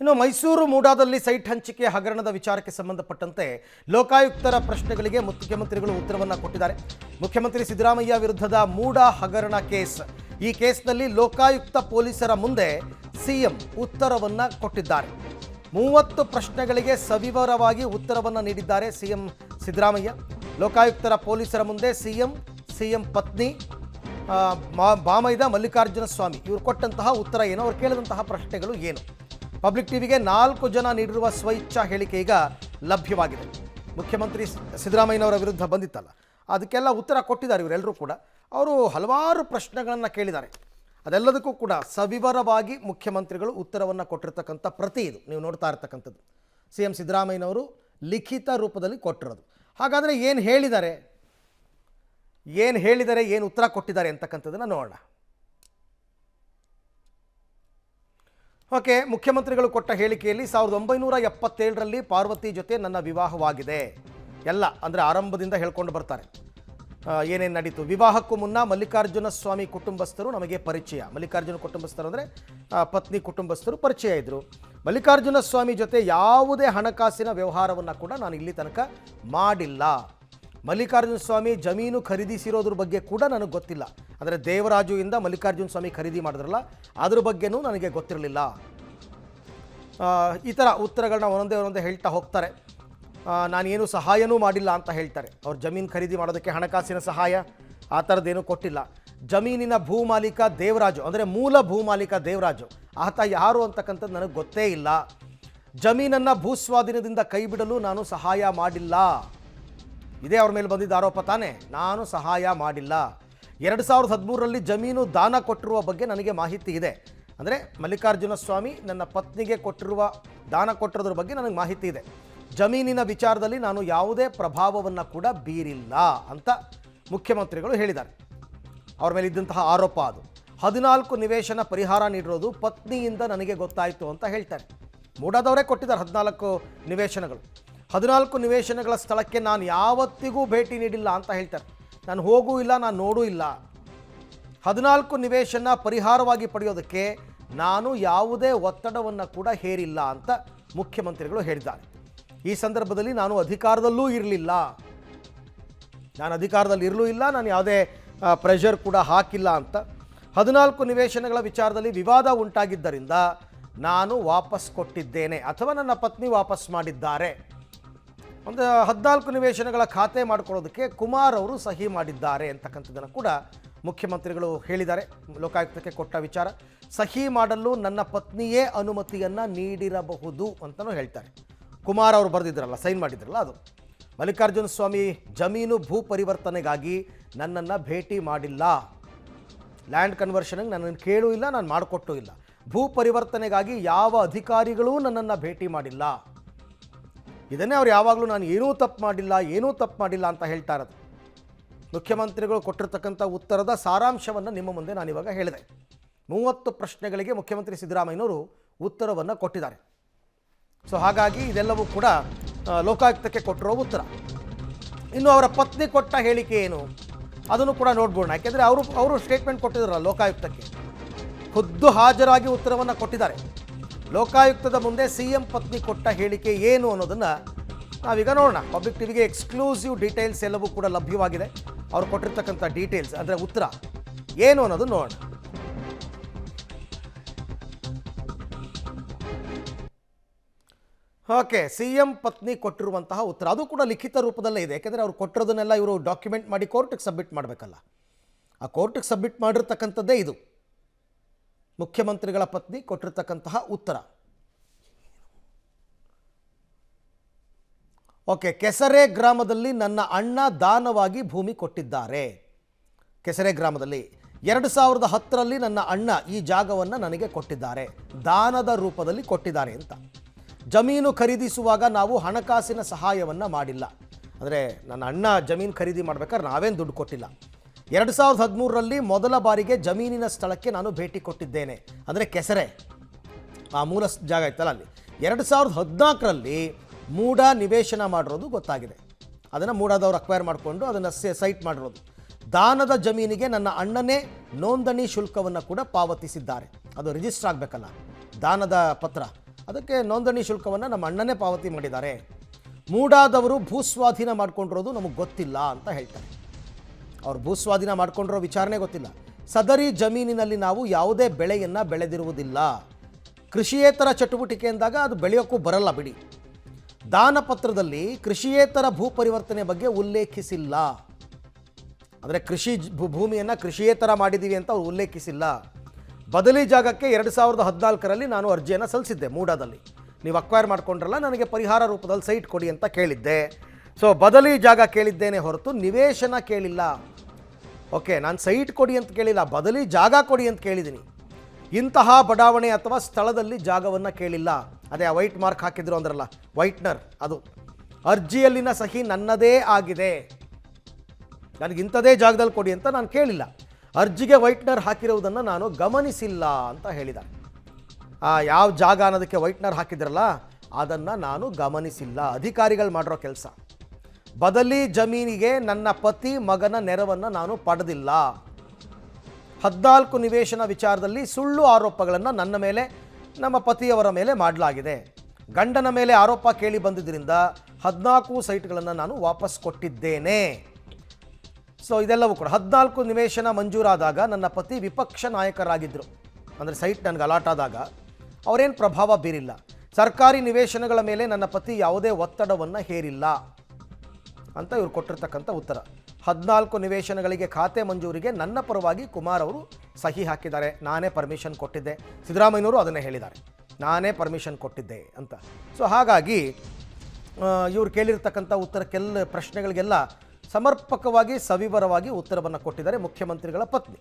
ಇನ್ನು ಮೈಸೂರು ಮೂಡಾದಲ್ಲಿ ಸೈಟ್ ಹಂಚಿಕೆ ಹಗರಣದ ವಿಚಾರಕ್ಕೆ ಸಂಬಂಧಪಟ್ಟಂತೆ ಲೋಕಾಯುಕ್ತರ ಪ್ರಶ್ನೆಗಳಿಗೆ ಮುಖ್ಯಮಂತ್ರಿಗಳು ಉತ್ತರವನ್ನು ಕೊಟ್ಟಿದ್ದಾರೆ. ಮುಖ್ಯಮಂತ್ರಿ ಸಿದ್ದರಾಮಯ್ಯ ವಿರುದ್ಧದ ಮೂಡಾ ಹಗರಣ ಕೇಸ್, ಈ ಕೇಸ್ನಲ್ಲಿ ಲೋಕಾಯುಕ್ತ ಪೊಲೀಸರ ಮುಂದೆ ಸಿಎಂ ಉತ್ತರವನ್ನು ಕೊಟ್ಟಿದ್ದಾರೆ. 30 ಪ್ರಶ್ನೆಗಳಿಗೆ ಸವಿವರವಾಗಿ ಉತ್ತರವನ್ನು ನೀಡಿದ್ದಾರೆ ಸಿಎಂ ಸಿದ್ದರಾಮಯ್ಯ. ಲೋಕಾಯುಕ್ತರ ಪೊಲೀಸರ ಮುಂದೆ ಸಿಎಂ ಪತ್ನಿ ಬಾಮೈದ ಮಲ್ಲಿಕಾರ್ಜುನ ಸ್ವಾಮಿ ಇವರು ಕೊಟ್ಟಂತಹ ಉತ್ತರ ಏನು, ಅವರು ಕೇಳಿದಂತಹ ಪ್ರಶ್ನೆಗಳು ಏನು. ಪಬ್ಲಿಕ್ ಟಿವಿಗೆ 4 ಜನ ನೀಡಿರುವ ಸ್ವಇಚ್ಛಾ ಹೇಳಿಕೆ ಈಗ ಲಭ್ಯವಾಗಿದೆ. ಮುಖ್ಯಮಂತ್ರಿ ಸಿದ್ದರಾಮಯ್ಯನವರ ವಿರುದ್ಧ ಬಂದಿತ್ತಲ್ಲ, ಅದಕ್ಕೆಲ್ಲ ಉತ್ತರ ಕೊಟ್ಟಿದ್ದಾರೆ ಇವರೆಲ್ಲರೂ ಕೂಡ. ಅವರು ಹಲವಾರು ಪ್ರಶ್ನೆಗಳನ್ನು ಕೇಳಿದ್ದಾರೆ. ಅದೆಲ್ಲದಕ್ಕೂ ಕೂಡ ಸವಿವರವಾಗಿ ಮುಖ್ಯಮಂತ್ರಿಗಳು ಉತ್ತರವನ್ನು ಕೊಟ್ಟಿರ್ತಕ್ಕಂಥ ಪ್ರತಿ ಇದು ನೀವು ನೋಡ್ತಾ ಇರ್ತಕ್ಕಂಥದ್ದು. ಸಿಎಂ ಸಿದ್ದರಾಮಯ್ಯನವರು ಲಿಖಿತ ರೂಪದಲ್ಲಿ ಕೊಟ್ಟಿರೋದು. ಹಾಗಾದರೆ ಏನು ಹೇಳಿದ್ದಾರೆ, ಏನು ಉತ್ತರ ಕೊಟ್ಟಿದ್ದಾರೆ ಅಂತಕ್ಕಂಥದ್ದನ್ನು ನೋಡೋಣ. ಓಕೆ, ಮುಖ್ಯಮಂತ್ರಿಗಳು ಕೊಟ್ಟ ಹೇಳಿಕೆಯಲ್ಲಿ 1977ರಲ್ಲಿ ಪಾರ್ವತಿ ಜೊತೆ ನನ್ನ ವಿವಾಹವಾಗಿದೆ ಎಲ್ಲ ಅಂದರೆ ಆರಂಭದಿಂದ ಹೇಳ್ಕೊಂಡು ಬರ್ತಾರೆ. ಏನೇನು ನಡೀತು, ವಿವಾಹಕ್ಕೂ ಮುನ್ನ ಮಲ್ಲಿಕಾರ್ಜುನ ಸ್ವಾಮಿ ಕುಟುಂಬಸ್ಥರು ನಮಗೆ ಪರಿಚಯ. ಮಲ್ಲಿಕಾರ್ಜುನ ಕುಟುಂಬಸ್ಥರು ಅಂದರೆ ಪತ್ನಿ ಕುಟುಂಬಸ್ಥರು ಪರಿಚಯ ಇದ್ದರು. ಮಲ್ಲಿಕಾರ್ಜುನ ಸ್ವಾಮಿ ಜೊತೆ ಯಾವುದೇ ಹಣಕಾಸಿನ ವ್ಯವಹಾರವನ್ನು ಕೂಡ ನಾನು ಇಲ್ಲಿ ತನಕ ಮಾಡಿಲ್ಲ. ಮಲ್ಲಿಕಾರ್ಜುನ ಸ್ವಾಮಿ ಜಮೀನು ಖರೀದಿಸಿರೋದ್ರ ಬಗ್ಗೆ ಕೂಡ ನನಗೆ ಗೊತ್ತಿಲ್ಲ. ಅಂದರೆ ದೇವರಾಜು ಇಂದ ಮಲ್ಲಿಕಾರ್ಜುನ ಸ್ವಾಮಿ ಖರೀದಿ ಮಾಡಿದ್ರಲ್ಲ ಅದ್ರ ಬಗ್ಗೆನೂ ನನಗೆ ಗೊತ್ತಿರಲಿಲ್ಲ. ಈ ಥರ ಉತ್ತರಗಳನ್ನ ಒಂದೊಂದೇ ಹೇಳ್ತಾ ಹೋಗ್ತಾರೆ. ನಾನೇನು ಸಹಾಯನೂ ಮಾಡಿಲ್ಲ ಅಂತ ಹೇಳ್ತಾರೆ. ಅವ್ರು ಜಮೀನು ಖರೀದಿ ಮಾಡೋದಕ್ಕೆ ಹಣಕಾಸಿನ ಸಹಾಯ ಆ ಥರದ್ದೇನೂ ಕೊಟ್ಟಿಲ್ಲ. ಜಮೀನಿನ ಭೂಮಾಲೀಕ ದೇವರಾಜು ಅಂದರೆ ಮೂಲ ಭೂಮಾಲೀಕ ದೇವರಾಜು, ಆತ ಯಾರು ಅಂತಕ್ಕಂಥದ್ದು ನನಗೆ ಗೊತ್ತೇ ಇಲ್ಲ. ಜಮೀನನ್ನು ಭೂಸ್ವಾಧೀನದಿಂದ ಕೈಬಿಡಲು ನಾನು ಸಹಾಯ ಮಾಡಿಲ್ಲ. ಇದೇ ಅವ್ರ ಮೇಲೆ ಬಂದಿದ್ದ ಆರೋಪ ತಾನೇ, ನಾನು ಸಹಾಯ ಮಾಡಿಲ್ಲ. 2013ರಲ್ಲಿ ಜಮೀನು ದಾನ ಕೊಟ್ಟಿರುವ ಬಗ್ಗೆ ನನಗೆ ಮಾಹಿತಿ ಇದೆ. ಅಂದರೆ ಮಲ್ಲಿಕಾರ್ಜುನ ಸ್ವಾಮಿ ನನ್ನ ಪತ್ನಿಗೆ ದಾನ ಕೊಟ್ಟಿರೋದ್ರ ಬಗ್ಗೆ ನನಗೆ ಮಾಹಿತಿ ಇದೆ. ಜಮೀನಿನ ವಿಚಾರದಲ್ಲಿ ನಾನು ಯಾವುದೇ ಪ್ರಭಾವವನ್ನು ಕೂಡ ಬೀರಿಲ್ಲ ಅಂತ ಮುಖ್ಯಮಂತ್ರಿಗಳು ಹೇಳಿದ್ದಾರೆ. ಅವ್ರ ಮೇಲೆ ಇದ್ದಂತಹ ಆರೋಪ ಅದು. 14 ನಿವೇಶನ ಪರಿಹಾರ ನೀಡಿರೋದು ಪತ್ನಿಯಿಂದ ನನಗೆ ಗೊತ್ತಾಯಿತು ಅಂತ ಹೇಳ್ತಾರೆ. ಮೂಡಾದವರೇ ಕೊಟ್ಟಿದ್ದಾರೆ 14 ನಿವೇಶನಗಳು. 14 ನಿವೇಶನಗಳ ಸ್ಥಳಕ್ಕೆ ನಾನು ಯಾವತ್ತಿಗೂ ಭೇಟಿ ನೀಡಿಲ್ಲ ಅಂತ ಹೇಳ್ತಾರೆ. ನಾನು ಹೋಗೂ ಇಲ್ಲ, ನಾನು ನೋಡೂ ಇಲ್ಲ. 14 ನಿವೇಶನ ಪರಿಹಾರವಾಗಿ ಪಡೆಯೋದಕ್ಕೆ ನಾನು ಯಾವುದೇ ಒತ್ತಡವನ್ನು ಕೂಡ ಹೇರಿಲ್ಲ ಅಂತ ಮುಖ್ಯಮಂತ್ರಿಗಳು ಹೇಳಿದ್ದಾರೆ. ಈ ಸಂದರ್ಭದಲ್ಲಿ ನಾನು ಅಧಿಕಾರದಲ್ಲೂ ಇರಲಿಲ್ಲ, ನಾನು ಯಾವುದೇ ಪ್ರೆಷರ್ ಕೂಡ ಹಾಕಿಲ್ಲ ಅಂತ. 14 ನಿವೇಶನಗಳ ವಿಚಾರದಲ್ಲಿ ವಿವಾದ ಉಂಟಾಗಿದ್ದರಿಂದ ನಾನು ವಾಪಸ್ ಕೊಟ್ಟಿದ್ದೇನೆ ಅಥವಾ ನನ್ನ ಪತ್ನಿ ವಾಪಸ್ ಮಾಡಿದ್ದಾರೆ. ಒಂದು 14 ನಿವೇಶನಗಳ ಖಾತೆ ಮಾಡಿಕೊಳ್ಳೋದಕ್ಕೆ ಕುಮಾರ್ ಅವರು ಸಹಿ ಮಾಡಿದ್ದಾರೆ ಅಂತಕ್ಕಂಥದ್ದನ್ನು ಕೂಡ ಮುಖ್ಯಮಂತ್ರಿಗಳು ಹೇಳಿದ್ದಾರೆ. ಲೋಕಾಯುಕ್ತಕ್ಕೆ ಕೊಟ್ಟ ವಿಚಾರ, ಸಹಿ ಮಾಡಲು ನನ್ನ ಪತ್ನಿಯೇ ಅನುಮತಿಯನ್ನು ನೀಡಿರಬಹುದು ಅಂತಲೂ ಹೇಳ್ತಾರೆ. ಕುಮಾರ್ ಅವರು ಬರೆದಿದ್ರಲ್ಲ, ಸೈನ್ ಮಾಡಿದ್ರಲ್ಲ ಅದು. ಮಲ್ಲಿಕಾರ್ಜುನ ಸ್ವಾಮಿ ಜಮೀನು ಭೂ ಪರಿವರ್ತನೆಗಾಗಿ ನನ್ನನ್ನು ಭೇಟಿ ಮಾಡಿಲ್ಲ. ಲ್ಯಾಂಡ್ ಕನ್ವರ್ಷನ್ಗೆ ನನ್ನನ್ನು ಕೇಳೂ ಇಲ್ಲ, ನಾನು ಮಾಡಿಕೊಟ್ಟೂ ಇಲ್ಲ. ಭೂ ಪರಿವರ್ತನೆಗಾಗಿ ಯಾವ ಅಧಿಕಾರಿಗಳೂ ನನ್ನನ್ನು ಭೇಟಿ ಮಾಡಿಲ್ಲ. ಇದನ್ನೇ ಅವ್ರು ಯಾವಾಗಲೂ ನಾನು ಏನೂ ತಪ್ಪು ಮಾಡಿಲ್ಲ ಅಂತ ಹೇಳ್ತಾ ಇರೋದು. ಮುಖ್ಯಮಂತ್ರಿಗಳು ಕೊಟ್ಟಿರ್ತಕ್ಕಂಥ ಉತ್ತರದ ಸಾರಾಂಶವನ್ನು ನಿಮ್ಮ ಮುಂದೆ ನಾನಿವಾಗ ಹೇಳಿದೆ. 30 ಪ್ರಶ್ನೆಗಳಿಗೆ ಮುಖ್ಯಮಂತ್ರಿ ಸಿದ್ದರಾಮಯ್ಯನವರು ಉತ್ತರವನ್ನು ಕೊಟ್ಟಿದ್ದಾರೆ. ಸೊ ಹಾಗಾಗಿ ಇದೆಲ್ಲವೂ ಕೂಡ ಲೋಕಾಯುಕ್ತಕ್ಕೆ ಕೊಟ್ಟಿರೋ ಉತ್ತರ. ಇನ್ನು ಅವರ ಪತ್ನಿ ಕೊಟ್ಟ ಹೇಳಿಕೆ ಏನು ಅದನ್ನು ಕೂಡ ನೋಡ್ಬೋಣ. ಯಾಕೆಂದರೆ ಅವರು ಸ್ಟೇಟ್ಮೆಂಟ್ ಕೊಟ್ಟಿದ್ದಾರಲ್ಲ ಲೋಕಾಯುಕ್ತಕ್ಕೆ, ಖುದ್ದು ಹಾಜರಾಗಿ ಉತ್ತರವನ್ನು ಕೊಟ್ಟಿದ್ದಾರೆ. ಲೋಕಾಯುಕ್ತದ ಮುಂದೆ ಸಿಎಂ ಪತ್ನಿ ಕೊಟ್ಟ ಹೇಳಿಕೆ ಏನು ಅನ್ನೋದನ್ನು ನಾವೀಗ ನೋಡೋಣ. ಪಬ್ಲಿಕ್ ಟಿವಿಗೆ ಎಕ್ಸ್ಕ್ಲೂಸಿವ್ ಡೀಟೇಲ್ಸ್ ಎಲ್ಲವೂ ಕೂಡ ಲಭ್ಯವಾಗಿದೆ. ಅವರು ಕೊಟ್ಟಿರ್ತಕ್ಕಂಥ ಡೀಟೇಲ್ಸ್ ಅಂದರೆ ಉತ್ತರ ಏನು ಅನ್ನೋದು ನೋಡೋಣ. ಓಕೆ, ಸಿಎಂ ಪತ್ನಿ ಕೊಟ್ಟಿರುವಂತಹ ಉತ್ತರ ಅದು ಕೂಡ ಲಿಖಿತ ರೂಪದಲ್ಲೇ ಇದೆ. ಯಾಕೆಂದರೆ ಅವ್ರು ಕೊಟ್ಟಿರೋದನ್ನೆಲ್ಲ ಇವರು ಡಾಕ್ಯುಮೆಂಟ್ ಮಾಡಿ ಕೋರ್ಟಿಗೆ ಸಬ್ಮಿಟ್ ಮಾಡಬೇಕಲ್ಲ. ಆ ಕೋರ್ಟಿಗೆ ಸಬ್ಮಿಟ್ ಮಾಡಿರ್ತಕ್ಕಂಥದ್ದೇ ಇದು. ಮುಖ್ಯಮಂತ್ರಿಗಳ ಪತ್ನಿ ಕೊಟ್ಟಿರ್ತಕ್ಕಂತಹ ಉತ್ತರ. ಓಕೆ, ಕೆಸರೆ ಗ್ರಾಮದಲ್ಲಿ ನನ್ನ ಅಣ್ಣ ದಾನವಾಗಿ ಭೂಮಿ ಕೊಟ್ಟಿದ್ದಾರೆ. ಕೆಸರೆ ಗ್ರಾಮದಲ್ಲಿ 2010ರಲ್ಲಿ ನನ್ನ ಅಣ್ಣ ಈ ಜಾಗವನ್ನು ನನಗೆ ಕೊಟ್ಟಿದ್ದಾರೆ, ದಾನದ ರೂಪದಲ್ಲಿ ಕೊಟ್ಟಿದ್ದಾರೆ ಅಂತ. ಜಮೀನು ಖರೀದಿಸುವಾಗ ನಾವು ಹಣಕಾಸಿನ ಸಹಾಯವನ್ನು ಮಾಡಿಲ್ಲ. ಅಂದರೆ ನನ್ನ ಅಣ್ಣ ಜಮೀನು ಖರೀದಿ ಮಾಡ್ಬೇಕಾದ್ರೆ ನಾವೇನು ದುಡ್ಡು ಕೊಟ್ಟಿಲ್ಲ. 2013ರಲ್ಲಿ ಮೊದಲ ಬಾರಿಗೆ ಜಮೀನಿನ ಸ್ಥಳಕ್ಕೆ ನಾನು ಭೇಟಿ ಕೊಟ್ಟಿದ್ದೇನೆ, ಅಂದರೆ ಕೆಸರೆ ಆ ಮೂಲ ಜಾಗ ಇತ್ತಲ್ಲ ಅಲ್ಲಿ. 2014ರಲ್ಲಿ ಮೂಡಾ ನಿವೇಶನ ಮಾಡಿರೋದು ಗೊತ್ತಾಗಿದೆ. ಅದನ್ನು ಮೂಡಾದವ್ರು ಅಕ್ವೈರ್ ಮಾಡಿಕೊಂಡು ಅದನ್ನು ಸೈಟ್ ಮಾಡಿರೋದು. ದಾನದ ಜಮೀನಿಗೆ ನನ್ನ ಅಣ್ಣನೇ ನೋಂದಣಿ ಶುಲ್ಕವನ್ನು ಕೂಡ ಪಾವತಿಸಿದ್ದಾರೆ. ಅದು ರಿಜಿಸ್ಟರ್ ಆಗಬೇಕಲ್ಲ ದಾನದ ಪತ್ರ, ಅದಕ್ಕೆ ನೋಂದಣಿ ಶುಲ್ಕವನ್ನು ನಮ್ಮ ಅಣ್ಣನೇ ಪಾವತಿ ಮಾಡಿದ್ದಾರೆ. ಮೂಡಾದವರು ಭೂಸ್ವಾಧೀನ ಮಾಡ್ಕೊಂಡಿರೋದು ನಮಗೆ ಗೊತ್ತಿಲ್ಲ ಅಂತ ಹೇಳ್ತಾರೆ. ಅವ್ರು ಭೂಸ್ವಾಧೀನ ಮಾಡ್ಕೊಂಡಿರೋ ವಿಚಾರಣೆ ಗೊತ್ತಿಲ್ಲ. ಸದರಿ ಜಮೀನಿನಲ್ಲಿ ನಾವು ಯಾವುದೇ ಬೆಳೆಯನ್ನು ಬೆಳೆದಿರುವುದಿಲ್ಲ. ಕೃಷಿಯೇತರ ಚಟುವಟಿಕೆ ಎಂದಾಗ ಅದು ಬೆಳೆಯೋಕ್ಕೂ ಬರಲ್ಲ ಬಿಡಿ. ದಾನಪತ್ರದಲ್ಲಿ ಕೃಷಿಯೇತರ ಭೂ ಪರಿವರ್ತನೆ ಬಗ್ಗೆ ಉಲ್ಲೇಖಿಸಿಲ್ಲ. ಅಂದರೆ ಭೂಮಿಯನ್ನು ಕೃಷಿಯೇತರ ಮಾಡಿದ್ದೀವಿ ಅಂತ ಅವ್ರು ಉಲ್ಲೇಖಿಸಿಲ್ಲ. ಬದಲಿ ಜಾಗಕ್ಕೆ 2014ರಲ್ಲಿ ನಾನು ಅರ್ಜಿಯನ್ನು ಸಲ್ಲಿಸಿದ್ದೆ ಮೂಡಾದಲ್ಲಿ. ನೀವು ಅಕ್ವೈರ್ ಮಾಡ್ಕೊಂಡ್ರಲ್ಲ, ನನಗೆ ಪರಿಹಾರ ರೂಪದಲ್ಲಿ ಸೈಟ್ ಕೊಡಿ ಅಂತ ಕೇಳಿದ್ದೆ. ಸೊ ಬದಲಿ ಜಾಗ ಕೇಳಿದ್ದೇನೆ ಹೊರತು ನಿವೇಶನ ಕೇಳಿಲ್ಲ. ಓಕೆ, ನಾನು ಸೈಟ್ ಕೊಡಿ ಅಂತ ಕೇಳಿಲ್ಲ, ಬದಲಿ ಜಾಗ ಕೊಡಿ ಅಂತ ಕೇಳಿದ್ದೀನಿ. ಇಂತಹ ಬಡಾವಣೆ ಅಥವಾ ಸ್ಥಳದಲ್ಲಿ ಜಾಗವನ್ನು ಕೇಳಿಲ್ಲ. ಅದೇ ಆ ವೈಟ್ ಮಾರ್ಕ್ ಹಾಕಿದ್ರು ಅಂದ್ರಲ್ಲ, ವೈಟ್ನರ್, ಅದು ಅರ್ಜಿಯಲ್ಲಿನ ಸಹಿ ನನ್ನದೇ ಆಗಿದೆ. ನನಗಿಂಥದೇ ಜಾಗದಲ್ಲಿ ಕೊಡಿ ಅಂತ ನಾನು ಕೇಳಿಲ್ಲ. ಅರ್ಜಿಗೆ ವೈಟ್ನರ್ ಹಾಕಿರುವುದನ್ನು ನಾನು ಗಮನಿಸಿಲ್ಲ ಅಂತ ಹೇಳಿದ. ಯಾವ ಜಾಗ ಅನ್ನೋದಕ್ಕೆ ವೈಟ್ನರ್ ಹಾಕಿದ್ರಲ್ಲ, ಅದನ್ನು ನಾನು ಗಮನಿಸಿಲ್ಲ. ಅಧಿಕಾರಿಗಳು ಮಾಡಿರೋ ಕೆಲಸ. ಬದಲಿ ಜಮೀನಿಗೆ ನನ್ನ ಪತಿ ಮಗನ ನೆರವನ್ನು ನಾನು ಪಡೆದಿಲ್ಲ. 14 ನಿವೇಶನ ವಿಚಾರದಲ್ಲಿ ಸುಳ್ಳು ಆರೋಪಗಳನ್ನು ನನ್ನ ಮೇಲೆ, ನಮ್ಮ ಪತಿಯವರ ಮೇಲೆ ಮಾಡಲಾಗಿದೆ. ಗಂಡನ ಮೇಲೆ ಆರೋಪ ಕೇಳಿ ಬಂದಿದ್ದರಿಂದ 14 ಸೈಟ್ಗಳನ್ನು ನಾನು ವಾಪಸ್ ಕೊಟ್ಟಿದ್ದೇನೆ. ಸೊ ಇದೆಲ್ಲವೂ ಕೂಡ 14 ನಿವೇಶನ ಮಂಜೂರಾದಾಗ ನನ್ನ ಪತಿ ವಿಪಕ್ಷ ನಾಯಕರಾಗಿದ್ದರು. ಅಂದರೆ ಸೈಟ್ ನನಗೆ ಅಲಾಟ್ ಆದಾಗ ಅವರೇನು ಪ್ರಭಾವ ಬೀರಿಲ್ಲ. ಸರ್ಕಾರಿ ನಿವೇಶನಗಳ ಮೇಲೆ ನನ್ನ ಪತಿ ಯಾವುದೇ ಒತ್ತಡವನ್ನು ಹೇರಿಲ್ಲ ಅಂತ ಇವರು ಕೊಟ್ಟಿರ್ತಕ್ಕಂಥ ಉತ್ತರ. 14 ನಿವೇಶನಗಳಿಗೆ ಖಾತೆ ಮಂಜೂರಿಗೆ ನನ್ನ ಪರವಾಗಿ ಕುಮಾರ್ ಅವರು ಸಹಿ ಹಾಕಿದ್ದಾರೆ. ನಾನೇ ಪರ್ಮಿಷನ್ ಕೊಟ್ಟಿದ್ದೆ. ಸಿದ್ದರಾಮಯ್ಯನವರು ಅದನ್ನೇ ಹೇಳಿದ್ದಾರೆ, ನಾನೇ ಪರ್ಮಿಷನ್ ಕೊಟ್ಟಿದ್ದೆ ಅಂತ. ಸೊ ಹಾಗಾಗಿ ಇವರು ಕೇಳಿರ್ತಕ್ಕಂಥ ಪ್ರಶ್ನೆಗಳಿಗೆಲ್ಲ ಸಮರ್ಪಕವಾಗಿ ಸವಿವರವಾಗಿ ಉತ್ತರವನ್ನು ಕೊಟ್ಟಿದ್ದಾರೆ ಮುಖ್ಯಮಂತ್ರಿಗಳ ಪತ್ನಿ.